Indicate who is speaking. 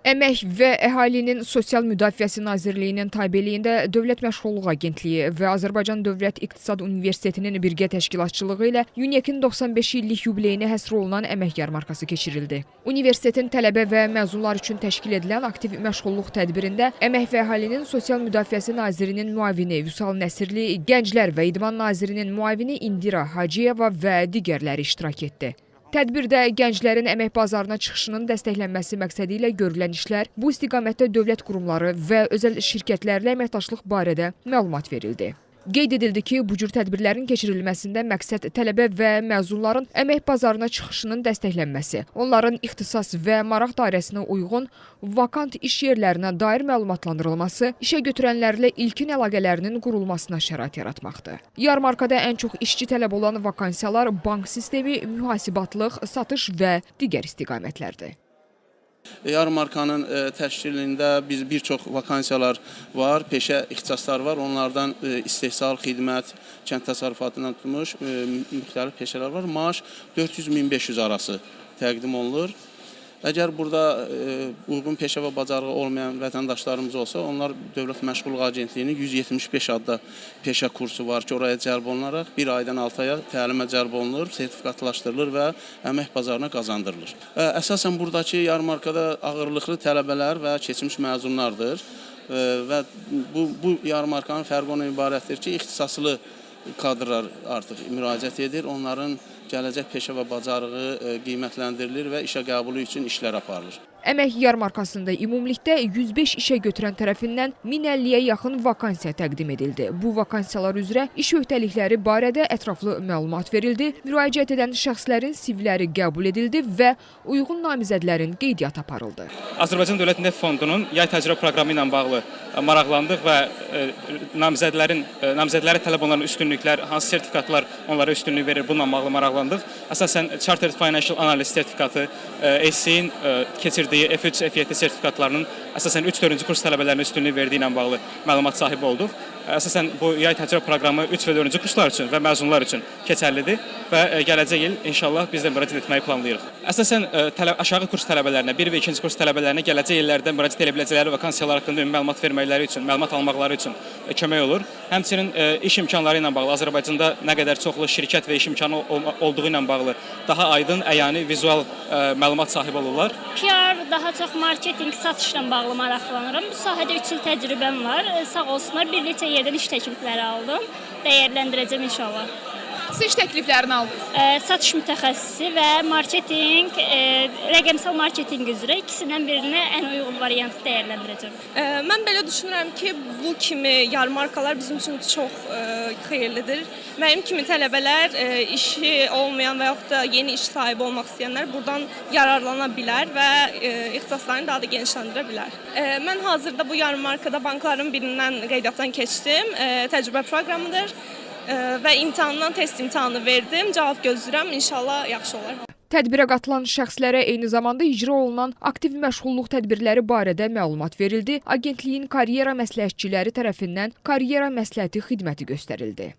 Speaker 1: Əmək və Əhalinin Sosial Müdafiəsi Nazirliyinin tabeliyində Dövlət Məşğulluq Agentliyi və Azərbaycan Dövlət İqtisad Universitetinin birgə təşkilatçılığı ilə UNEK-in 95 illik yubileyinə həsr olunan əmək yarmarkası keçirildi. Universitetin tələbə və məzunlar üçün təşkil edilən aktiv məşğulluq tədbirində Əmək və Əhalinin Sosial Müdafiəsi Nazirinin müavini Vüsal Nəsirli, Gənclər və İdman Nazirinin müavini İndira Hacıyeva və digərləri iştirak etdi. Tədbirdə gənclərin əmək bazarına çıxışının dəstəklənməsi məqsədi ilə görülən işlər, bu istiqamətdə dövlət qurumları və özəl şirkətlərlə əməkdaşlıq barədə məlumat verildi. Qeyd edildi ki, bu cür tədbirlərin keçirilməsində məqsəd tələbə və məzunların əmək bazarına çıxışının dəstəklənməsi, onların ixtisas və maraq dairəsinə uyğun vakant iş yerlərinə dair məlumatlandırılması, işə götürənlərlə ilkin əlaqələrinin qurulmasına şərait yaratmaqdır. Yarmarkada ən çox işçi tələb olan vakansiyalar bank sistemi, mühasibatlıq, satış və digər istiqamətlərdir.
Speaker 2: Yarmarkanın təşkilində bir çox vakansiyalar var, peşə ixtisaslar var. Onlardan istehsal, xidmət, kənd təsərrüfatından tutmuş müxtəlif peşələr var. Maaş 400-1500 arası təqdim olunur. Əgər burada uyğun peşə və bacarığı olmayan vətəndaşlarımız olsa, onlar Dövlət Məşğulluq Agentliyinin 175 adda peşə kursu var ki, oraya cəlb olunaraq 1 aydan 6 aya təlimə cəlb olunur, sertifikatlaşdırılır və əmək bazarına qazandırılır. Əsasən buradakı yarmarkada ağırlıqlı tələbələr və keçmiş məzunlardır və bu yarmarkanın fərqi ondan ibarətdir ki, ixtisaslı kadrlar artıq müraciət edir, onların gələcək peşə və bacarığı qiymətləndirilir və işə qəbulu üçün işlər aparılır.
Speaker 1: Əmək yarmarkasında ümumilikdə 105 işə götürən tərəfindən 1050-yə yaxın vakansiya təqdim edildi. Bu vakansiyalar üzrə iş öhdəlikləri barədə ətraflı məlumat verildi, müraciət edən şəxslərin CV-ləri qəbul edildi və uyğun namizədlərin qeydiyyatı aparıldı.
Speaker 3: Azərbaycan Dövlət Neft Fondunun yay təcrübə proqramı ilə bağlı maraqlandıq və namizədlərə tələb olunan üstünlüklər, hansı sertifikatlar onlara üstünlük verir, bununla bağlı maraqlandıq. Əsasən Chartered Financial Analyst sertifikatı, SC-in keçirdiyi F3, F7 sertifikatlarının əsasən 3-4-cü kurs tələbələrinə üstünlük verdiyi ilə bağlı məlumat sahibi olduq. Əsasən bu yay təcrübə proqramı 3 və 4-cü kurslar üçün və məzunlar üçün keçərlidir və gələcək il inşallah biz də müraciət etməyi planlayırıq. Əsasən aşağı kurs tələbələrinə, 1 və 2-ci kurs tələbələrinə gələcək illərdə müraciət edə biləcəkləri vakansiyalar haqqında ümumi məlumat verməkləri üçün, məlumat almaqları üçün kömək olur. Həmçinin iş imkanları ilə bağlı Azərbaycanda nə qədər çoxlu şirkət və iş imkanı olduğu ilə bağlı daha aydın, əyani, vizual məlumat sahibi olurlar.
Speaker 4: PR, daha çox marketinq, satışla bağlı maraqlanıram. Bu sahədə 3 il təcrübəm var. Sağ olsunlar, bir neçə yerdən iş təklifləri aldım. Dəyərləndirəcəm inşallah.
Speaker 5: Siz iş təkliflərini aldınız?
Speaker 4: Satış mütəxəssisi və marketinq, rəqəmsal marketinq üzrə ikisindən birini ən uyğun variantı dəyərləndirəcəm.
Speaker 6: Mən belə düşünürəm ki, bu kimi yarmarkalar bizim üçün çox xeyirlidir. Mənim kimi tələbələr, işi olmayan və yaxud da yeni iş sahibi olmaq istəyənlər buradan yararlana bilər və ixtisaslarını daha da genişləndirə bilər. Mən hazırda bu yarmarkada bankların birindən qeydiyyatdan keçdim. Təcrübə proqramıdır. Və test imtahanı verdim, cavab gözləyirəm, inşallah yaxşı olar.
Speaker 1: Tədbirə qatılan şəxslərə eyni zamanda icra olunan aktiv məşğulluq tədbirləri barədə məlumat verildi, agentliyin karyera məsləhətçiləri tərəfindən karyera məsləhəti xidməti göstərildi.